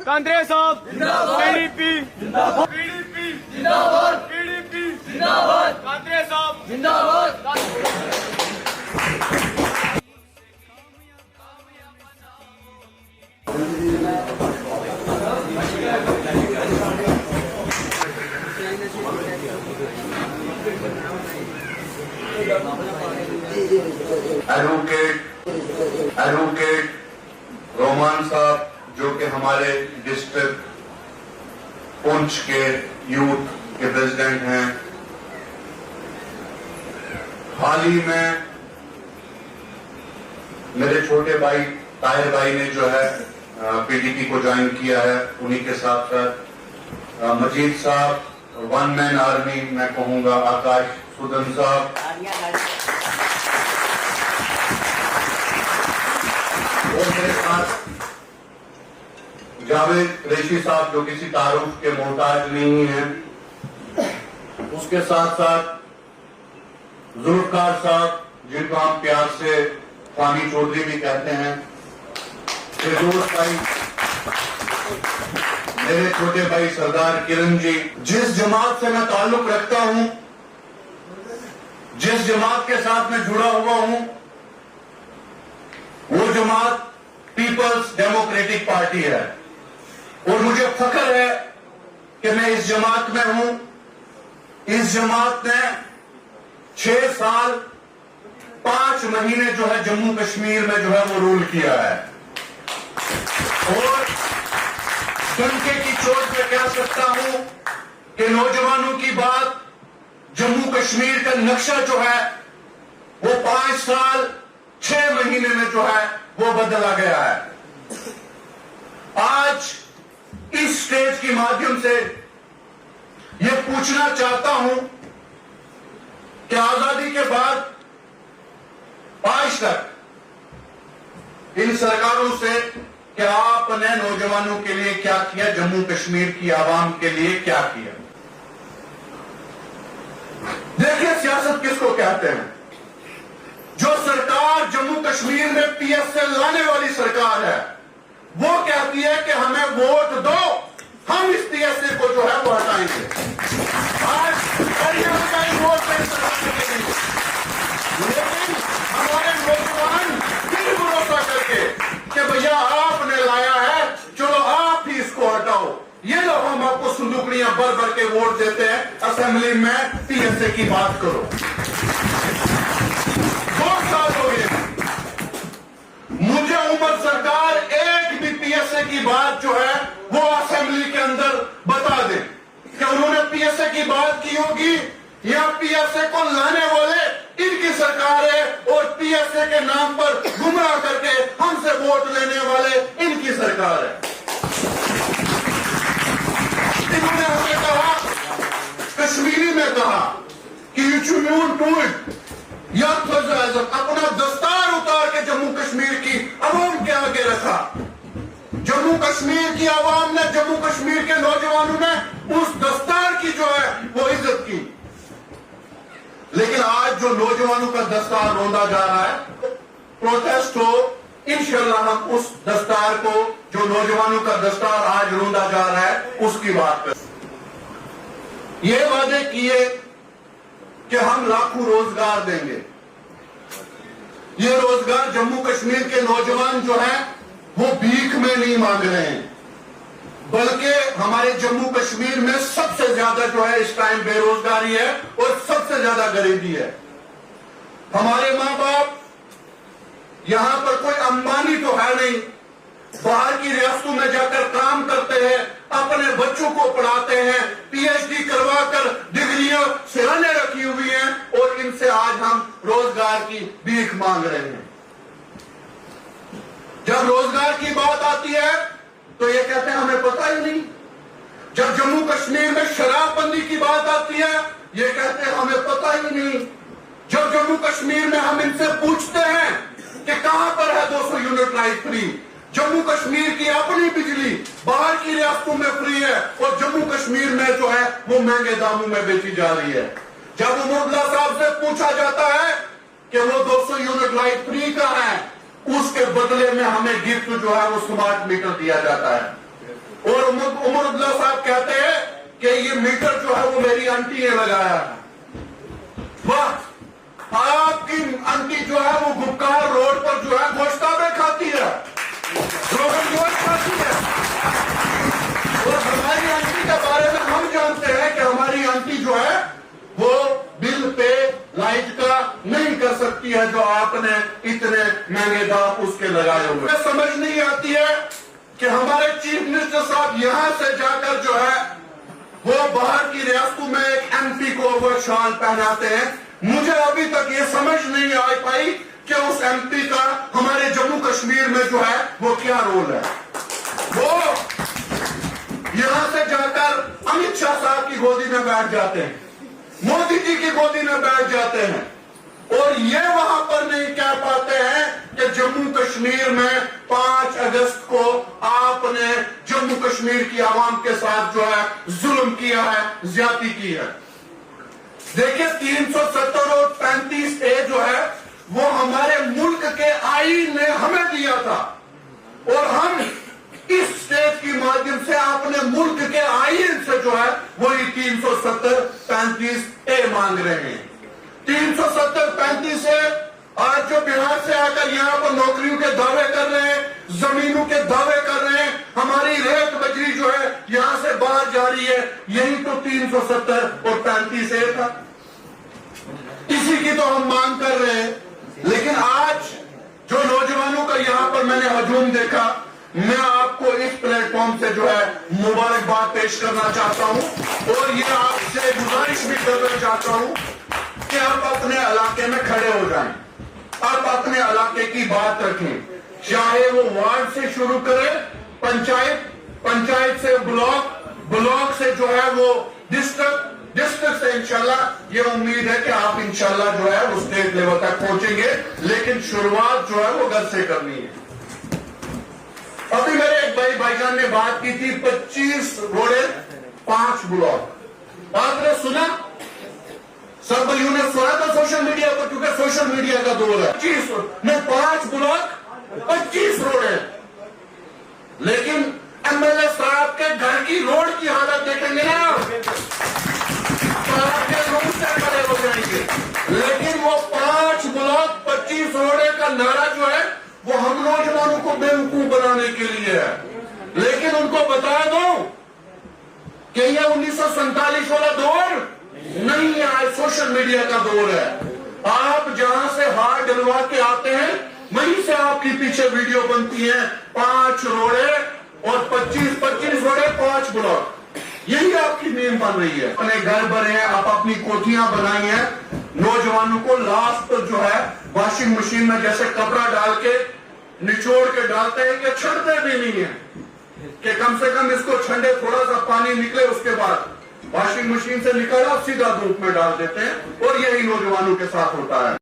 कांद्रे साहब PDP PDP जिंदाबाद PDP जिंदाबाद कांद्रे साहब जिंदाबाद एडवोकेट रोमान साहब जो कि हमारे डिस्ट्रिक्ट पुंछ के यूथ के प्रेसिडेंट हैं, हाल ही में मेरे छोटे भाई ताहिर भाई ने जो है पीडीपी को ज्वाइन किया है। उन्हीं के साथ साथ मजीद साहब, वन मैन आर्मी मैं कहूंगा, आकाश सुदन साहब, और मेरे साथ जावेद कुरैशी साहब जो किसी तारुफ के मोहताज नहीं है। उसके साथ साथ जुल्फकार साहब जिनको हम प्यार से फानी चौधरी भी कहते हैं, फिरोज भाई, मेरे छोटे भाई सरदार किरण जी। जिस जमात से मैं ताल्लुक रखता हूं, जिस जमात के साथ मैं जुड़ा हुआ हूं, वो जमात पीपल्स डेमोक्रेटिक पार्टी है और मुझे फख्र है कि मैं इस जमात में हूं। इस जमात ने 6 साल 5 महीने जो है जम्मू कश्मीर में जो है वो रूल किया है और डंके की चोट पे कह सकता हूं कि नौजवानों की बात, जम्मू कश्मीर का नक्शा जो है वो 5 साल 6 महीने में जो है वो बदला गया है। आज इस स्टेज के माध्यम से ये पूछना चाहता हूं कि आजादी के बाद आज तक इन सरकारों से कि आपने नौजवानों के लिए क्या किया, जम्मू कश्मीर की आवाम के लिए क्या किया। देखिए सियासत किसको कहते हैं। जो सरकार जम्मू कश्मीर में पीएसए लाने वाली सरकार है, वो कहती है कि हमें वोट दो, हम इस पीएसए को जो है वो हटाएंगे। आज हरियाणा का ही वोट नहीं सकेंगे, लेकिन हमारे नौजवान फिर भरोसा करके कि भैया आपने लाया है, चलो आप ही इसको हटाओ, ये लो हम आपको संदूकड़ियां भर भर के वोट देते हैं, असेंबली में पीएसए की बात करो। 2 साल हो गए, मुझे उमर सरकार एक भी पीएसए की बात जो है वो असेंबली के अंदर बता दे कि उन्होंने पीएसए की बात की होगी या पीएसए को लाने वाले इनकी सरकार है और पीएसए के नाम पर गुमराह करके हमसे वोट लेने वाले इनकी सरकार है। इन्होंने हमें कहा, कश्मीरी में कहा कि अपना दस्तार उतार के जम्मू कश्मीर की अवाम के आगे रखा। जम्मू कश्मीर की आवाम ने, जम्मू कश्मीर के नौजवानों ने उस दस्तार की जो है वो इज्जत की। लेकिन आज जो नौजवानों का दस्तार रोंदा जा रहा है, प्रोटेस्ट हो, इंशाअल्लाह हम उस दस्तार को, जो नौजवानों का दस्तार आज रोंदा जा रहा है, उसकी बात करें। ये वादे किए कि हम लाखों रोजगार देंगे। ये रोजगार जम्मू कश्मीर के नौजवान जो हैं वो भीख में नहीं मांग रहे हैं, बल्कि हमारे जम्मू कश्मीर में सबसे ज्यादा जो है इस टाइम बेरोजगारी है और सबसे ज्यादा गरीबी है। हमारे माँ बाप यहां पर कोई अंबानी तो है नहीं, बाहर की रियासतों में जाकर काम करते हैं, अपने बच्चों को पढ़ाते हैं, पीएचडी करवाकर डिग्रियां सिराने रखी हुई हैं और इनसे आज हम रोजगार की भीख मांग रहे हैं। जब रोजगार की बात आती है तो ये कहते हैं हमें पता ही नहीं। जब जम्मू कश्मीर में शराबबंदी की बात आती है, ये कहते हैं हमें पता ही नहीं। जब जम्मू कश्मीर में हम इनसे पूछते हैं कि कहां पर है 200 unit light free, Jammu Kashmir की अपनी बिजली बाहर की रियासतों में फ्री है और जम्मू कश्मीर में जो है वो महंगे दामों में बेची जा रही है। जब उमर साहब से पूछा जाता है कि वो 200 यूनिट लाइट फ्री का है, उसके बदले में हमें गिफ्ट जो है वो स्मार्ट मीटर दिया जाता है। तैमूर अब्दुल्ला साहब कहते हैं कि ये मीटर जो है वो मेरी आंटी ने लगाया है। वाह, आपकी आंटी जो है वो गुपकार रोड पर जो है गोश्ताबे खाती है, रोगन जोश खाती है। और हमारी आंटी के बारे में हम जानते हैं कि हमारी आंटी जो है वो बिल पे लाइट का नहीं कर सकती है जो आपने इतने महंगे दाम उसके लगाए हुए। समझ नहीं आती है कि हमारे चीफ मिनिस्टर साहब यहां से जाकर जो है वो बाहर की रियासतों में एक एमपी को वो शाल पहनाते हैं। मुझे अभी तक ये समझ नहीं आ पाई कि उस एमपी का हमारे जम्मू कश्मीर में जो है वो क्या रोल है। वो यहां से जाकर अमित शाह साहब की गोदी में बैठ जाते हैं, मोदी जी की गोदी में बैठ जाते हैं, और ये वहां पर नहीं कह पाते हैं कि जम्मू कश्मीर में 5 अगस्त को आपने जम्मू कश्मीर की आवाम के साथ जो है जुल्म किया है, ज्यादती की है। देखिए 370 और 35A जो है वो हमारे मुल्क के आईन ने हमें दिया था, और हम इस स्टेज के माध्यम से अपने मुल्क के आईन से जो है वही 370-35A मांग रहे हैं। 370-35A आज जो बिहार से आकर यहाँ पर नौकरियों के दावे कर रहे हैं, जमीनों के दावे कर रहे हैं, हमारी रेत बजरी जो है यहाँ से बाहर जा रही है, यही तो 370 और 35A था। इसी की तो हम मांग कर रहे हैं। लेकिन आज जो नौजवानों का यहाँ पर मैंने हजूम देखा, मैं आपको इस प्लेटफॉर्म से जो है मुबारकबाद पेश करना चाहता हूं, और ये आपसे गुजारिश भी करना चाहता हूं कि आप अपने इलाके में खड़े हो जाएं, आप अपने इलाके की बात रखें, चाहे वो वार्ड से शुरू करें, पंचायत से ब्लॉक, ब्लॉक से जो है वो डिस्ट्रिक्ट से। इंशाल्लाह ये उम्मीद है कि आप इंशाल्लाह जो है वो स्टेट लेवल तक पहुंचेंगे, लेकिन शुरुआत जो है वो घर से करनी है। अभी मेरे एक भाईजान ने बात की थी 25 रोडे 5 ब्लॉक। आपने सुना, सब भाइयों ने सुना था सोशल मीडिया पर, क्योंकि सोशल मीडिया का दौर है। 25 में 5 ब्लॉक 25 रोड है, लेकिन एमएलए साहब के घर की रोड की हालत देखेंगे ना, लोग से खड़े हो जाएंगे। लेकिन वो 5 ब्लॉक 25 रोडे का नारा जो है वो हम नौजवानों को बेवकूफ बनाने के लिए है। लेकिन उनको बता दो कि यह 1947 वाला दौर नहीं है, आज सोशल मीडिया का दौर है। आप जहां से हाथ डलवा के आते हैं वहीं से आपकी पीछे वीडियो बनती है, 5 रोडे और 25 रोडे 5 ब्लॉक, यही आपकी नींव बन रही है। अपने घर बने हैं, आप अपनी कोठियां बनाई हैं, नौजवानों को लास्ट जो है वॉशिंग मशीन में जैसे कपड़ा डाल के निचोड़ के डालते हैं कि छंडते भी नहीं है, कि कम से कम इसको छंडे, थोड़ा सा पानी निकले, उसके बाद वॉशिंग मशीन से निकाला सीधा धूप में डाल देते हैं, और यही नौजवानों के साथ होता है।